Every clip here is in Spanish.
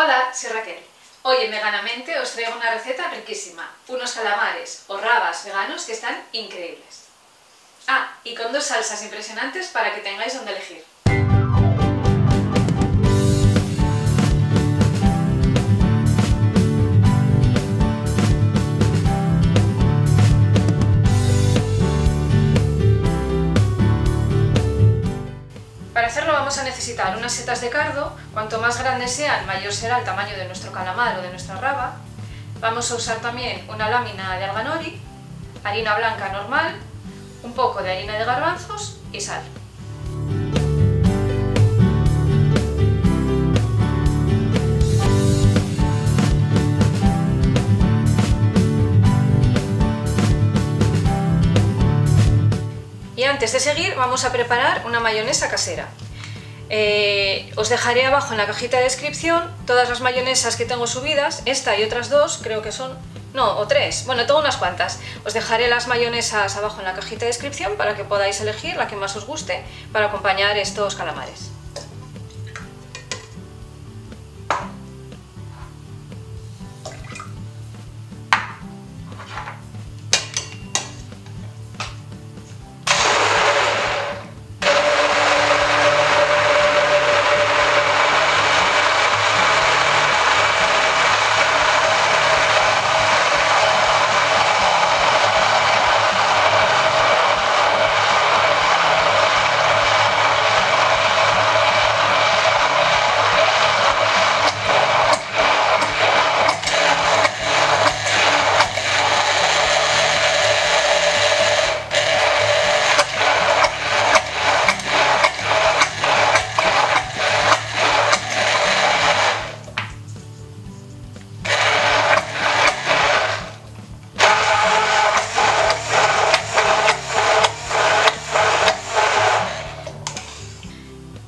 Hola, soy Raquel. Hoy en Veganamente os traigo una receta riquísima, unos calamares o rabas veganos que están increíbles. Ah, y con dos salsas impresionantes para que tengáis donde elegir. Para hacerlo vamos a necesitar unas setas de cardo. Cuanto más grandes sean, mayor será el tamaño de nuestro calamar o de nuestra raba. Vamos a usar también una lámina de alga nori, harina blanca normal, un poco de harina de garbanzos y sal. Y antes de seguir vamos a preparar una mayonesa casera. Os dejaré abajo en la cajita de descripción todas las mayonesas que tengo subidas, esta y otras dos, creo que son, no, o tres, bueno, tengo unas cuantas. Os dejaré las mayonesas abajo en la cajita de descripción para que podáis elegir la que más os guste para acompañar estos calamares.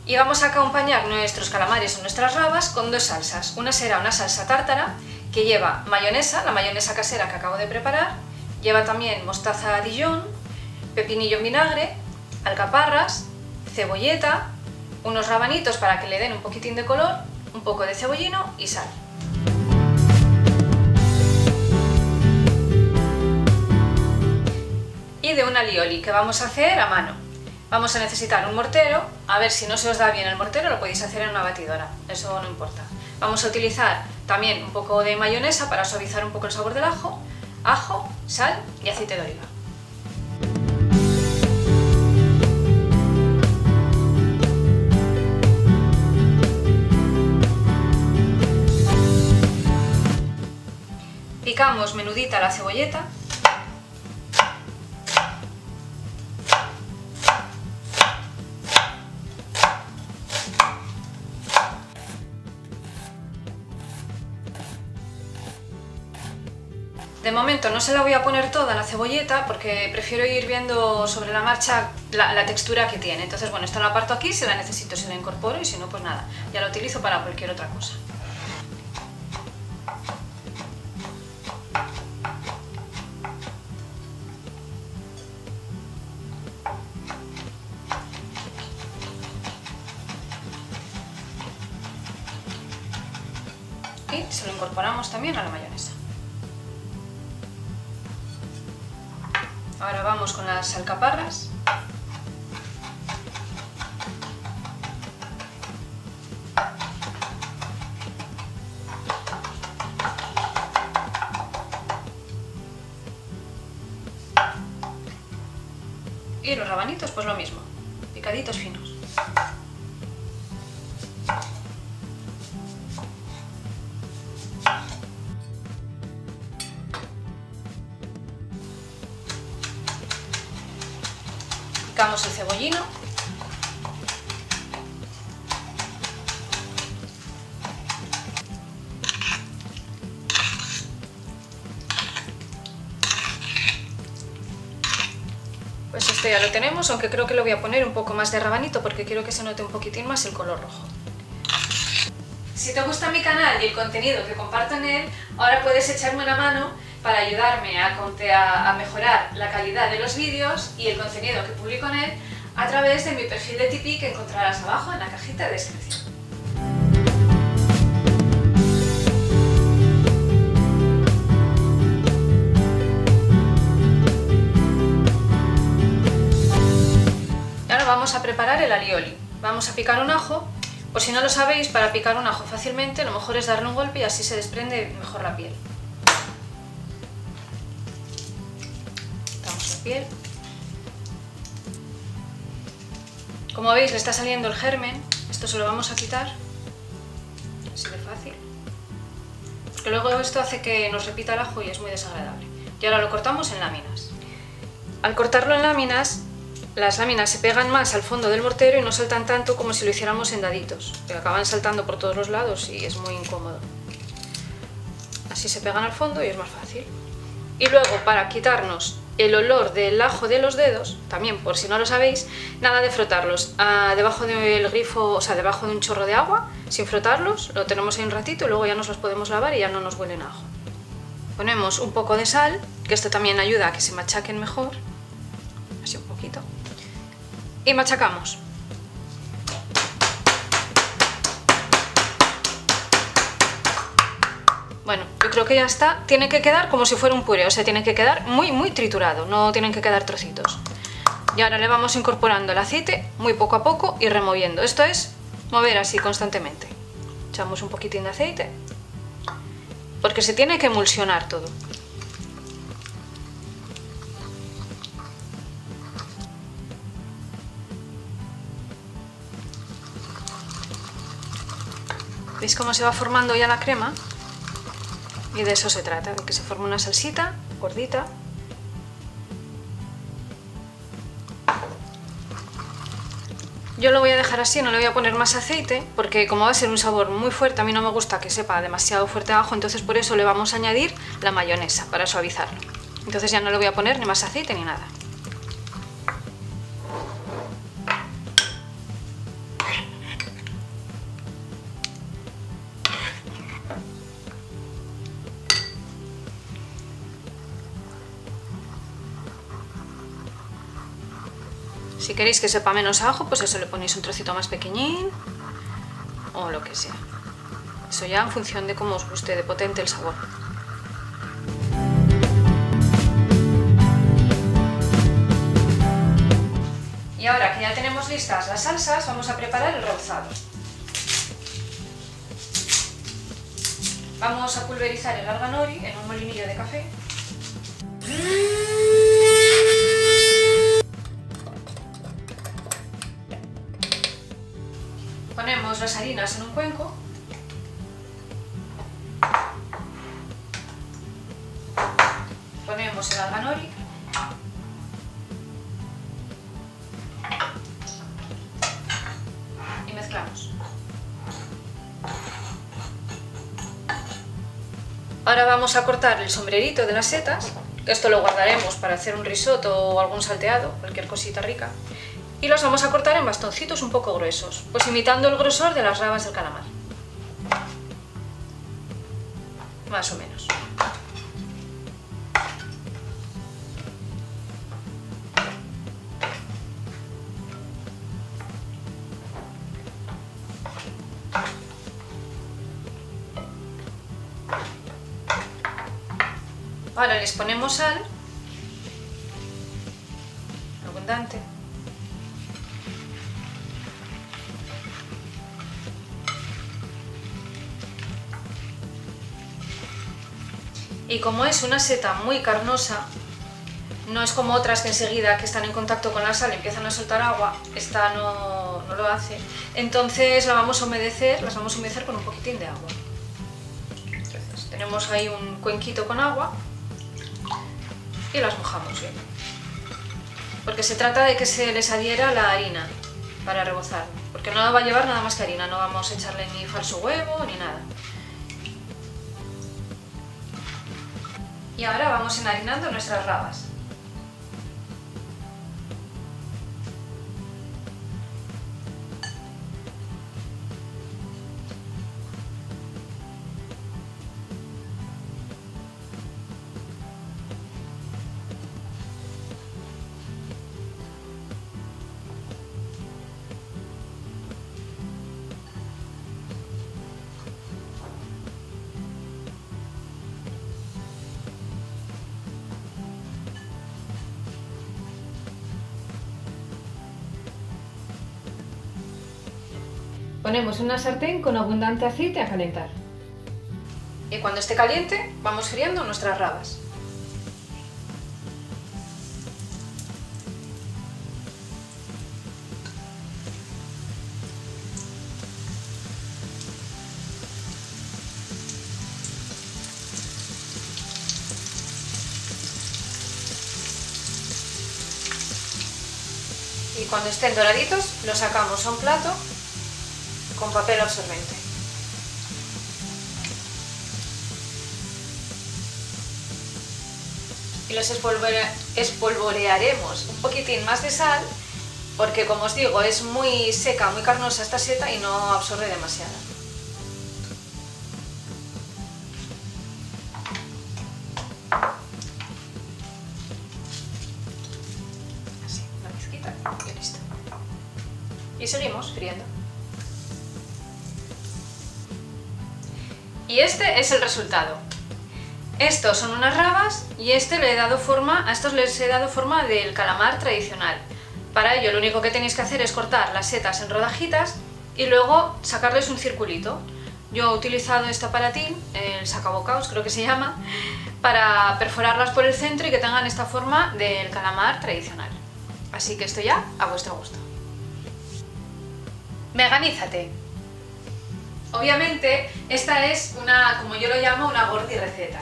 Y vamos a acompañar nuestros calamares o nuestras rabas con dos salsas. Una será una salsa tártara que lleva mayonesa, la mayonesa casera que acabo de preparar, lleva también mostaza Dijon, pepinillo en vinagre, alcaparras, cebolleta, unos rabanitos para que le den un poquitín de color, un poco de cebollino y sal. Y de un alioli que vamos a hacer a mano. Vamos a necesitar un mortero, a ver si no se os da bien el mortero lo podéis hacer en una batidora, eso no importa. Vamos a utilizar también un poco de mayonesa para suavizar un poco el sabor del ajo, sal y aceite de oliva. Picamos menudita la cebolleta. De momento no se la voy a poner toda la cebolleta porque prefiero ir viendo sobre la marcha la textura que tiene. Entonces, bueno, esta la parto aquí, si la necesito se la incorporo y si no, pues nada, ya la utilizo para cualquier otra cosa. Y se lo incorporamos también a la mayonesa. Ahora vamos con las alcaparras. Y los rabanitos pues lo mismo, picaditos finos. Picamos el cebollino. Pues esto ya lo tenemos, aunque creo que le voy a poner un poco más de rabanito porque quiero que se note un poquitín más el color rojo. Si te gusta mi canal y el contenido que comparto en él, ahora puedes echarme una mano para ayudarme a mejorar la calidad de los vídeos y el contenido que publico en él a través de mi perfil de Tipeee que encontrarás abajo en la cajita de descripción. preparar el alioli. Vamos a picar un ajo. Por si no lo sabéis, para picar un ajo fácilmente lo mejor es darle un golpe y así se desprende mejor la piel. Quitamos la piel. Como veis le está saliendo el germen, esto se lo vamos a quitar, así de fácil, porque luego esto hace que nos repita el ajo y es muy desagradable. Y ahora lo cortamos en láminas. Al cortarlo en láminas, las láminas se pegan más al fondo del mortero y no saltan tanto como si lo hiciéramos en daditos, que acaban saltando por todos los lados y es muy incómodo. Así se pegan al fondo y es más fácil. Y luego, para quitarnos el olor del ajo de los dedos, también por si no lo sabéis, nada de frotarlos debajo del grifo, o sea, debajo de un chorro de agua, sin frotarlos, lo tenemos ahí un ratito y luego ya nos los podemos lavar y ya no nos huelen a ajo. Ponemos un poco de sal, que esto también ayuda a que se machaquen mejor, así un poquito, y machacamos. Bueno, yo creo que ya está. Tiene que quedar como si fuera un puré, o sea, tiene que quedar muy triturado, no tienen que quedar trocitos. Y ahora le vamos incorporando el aceite muy poco a poco y removiendo. Esto es mover así constantemente. Echamos un poquitín de aceite, porque se tiene que emulsionar todo. ¿Veis cómo se va formando ya la crema? Y de eso se trata, de que se forme una salsita gordita. Yo lo voy a dejar así, no le voy a poner más aceite, porque como va a ser un sabor muy fuerte, a mí no me gusta que sepa demasiado fuerte a ajo, entonces por eso le vamos a añadir la mayonesa, para suavizarlo. Entonces ya no le voy a poner ni más aceite ni nada. Si queréis que sepa menos a ajo, pues eso, le ponéis un trocito más pequeñín o lo que sea. Eso ya en función de cómo os guste de potente el sabor. Y ahora que ya tenemos listas las salsas, vamos a preparar el rebozado. Vamos a pulverizar el alga nori en un molinillo de café. Ponemos las harinas en un cuenco. Ponemos el alga nori. Y mezclamos. Ahora vamos a cortar el sombrerito de las setas, que esto lo guardaremos para hacer un risotto o algún salteado, cualquier cosita rica. Y los vamos a cortar en bastoncitos un poco gruesos, pues imitando el grosor de las rabas del calamar. Más o menos. Ahora les ponemos sal, abundante. Y como es una seta muy carnosa, no es como otras que enseguida que están en contacto con la sal empiezan a soltar agua, esta no lo hace, entonces la vamos a humedecer, las vamos a humedecer con un poquitín de agua. Entonces, tenemos ahí un cuenquito con agua y las mojamos bien, porque se trata de que se les adhiera la harina para rebozar, porque no va a llevar nada más que harina, no vamos a echarle ni falso huevo ni nada. Y ahora vamos enharinando nuestras rabas. ponemos en una sartén con abundante aceite a calentar. Y cuando esté caliente, vamos friendo nuestras rabas. Y cuando estén doraditos, los sacamos a un plato con papel absorbente. Y los espolvorearemos un poquitín más de sal, porque como os digo, es muy seca, muy carnosa esta seta y no absorbe demasiado. Así, una pizquita y listo. Y seguimos friendo. Y este es el resultado. Estos son unas rabas y a estos les he dado forma del calamar tradicional. Para ello lo único que tenéis que hacer es cortar las setas en rodajitas y luego sacarles un circulito. Yo he utilizado este aparatín, el sacabocados creo que se llama, para perforarlas por el centro y que tengan esta forma del calamar tradicional. Así que esto ya a vuestro gusto. Veganízate. Obviamente esta es como yo lo llamo, una gordi receta.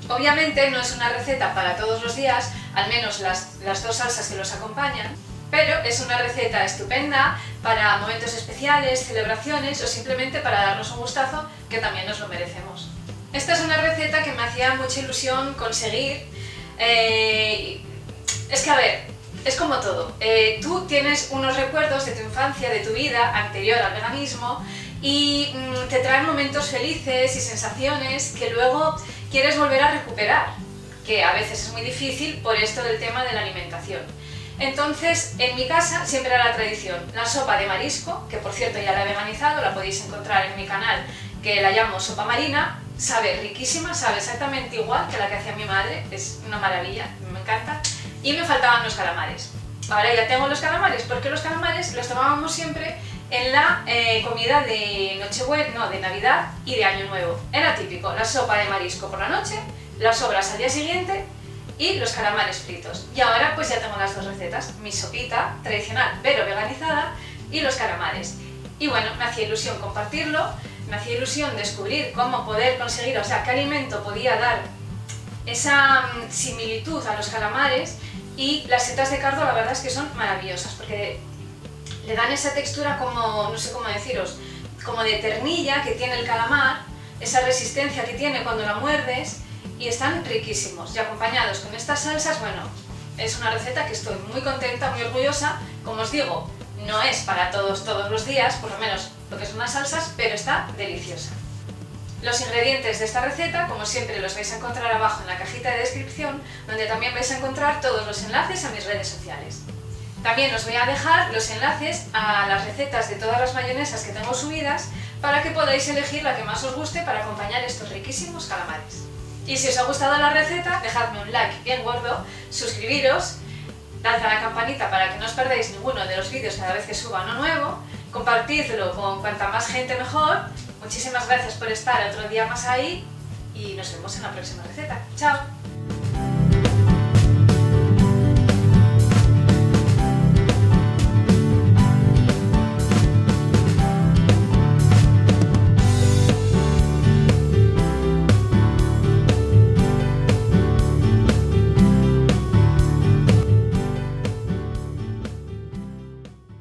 Obviamente no es una receta para todos los días, al menos las dos salsas que los acompañan, pero es una receta estupenda para momentos especiales, celebraciones o simplemente para darnos un gustazo, que también nos lo merecemos. Esta es una receta que me hacía mucha ilusión conseguir. Es que a ver, es como todo. Tú tienes unos recuerdos de tu infancia, de tu vida anterior al veganismo, y te traen momentos felices y sensaciones que luego quieres volver a recuperar, que a veces es muy difícil por esto del tema de la alimentación. Entonces, en mi casa siempre era la tradición, la sopa de marisco, que por cierto ya la he veganizado, la podéis encontrar en mi canal, que la llamo sopa marina, sabe riquísima, sabe exactamente igual que la que hacía mi madre, es una maravilla, me encanta, y me faltaban los calamares. Ahora ya tengo los calamares, porque los calamares los tomábamos siempre en la comida de Nochebuena, no, de Navidad y de Año Nuevo. Era típico, la sopa de marisco por la noche, las sobras al día siguiente y los calamares fritos. Y ahora pues ya tengo las dos recetas, mi sopita tradicional pero veganizada y los calamares. Y bueno, me hacía ilusión compartirlo, me hacía ilusión descubrir cómo poder conseguir, o sea, qué alimento podía dar esa similitud a los calamares, y las setas de cardo la verdad es que son maravillosas porque le dan esa textura como, no sé cómo deciros, como de ternilla que tiene el calamar, esa resistencia que tiene cuando la muerdes, y están riquísimos. Y acompañados con estas salsas, bueno, es una receta que estoy muy contenta, muy orgullosa. Como os digo, no es para todos los días, por lo menos lo que son las salsas, pero está deliciosa. Los ingredientes de esta receta, como siempre, los vais a encontrar abajo en la cajita de descripción, donde también vais a encontrar todos los enlaces a mis redes sociales. También os voy a dejar los enlaces a las recetas de todas las mayonesas que tengo subidas para que podáis elegir la que más os guste para acompañar estos riquísimos calamares. Y si os ha gustado la receta, dejadme un like bien gordo, suscribiros, dadle a la campanita para que no os perdáis ninguno de los vídeos cada vez que suba uno nuevo, compartidlo con cuanta más gente mejor. Muchísimas gracias por estar otro día más ahí y nos vemos en la próxima receta. ¡Chao!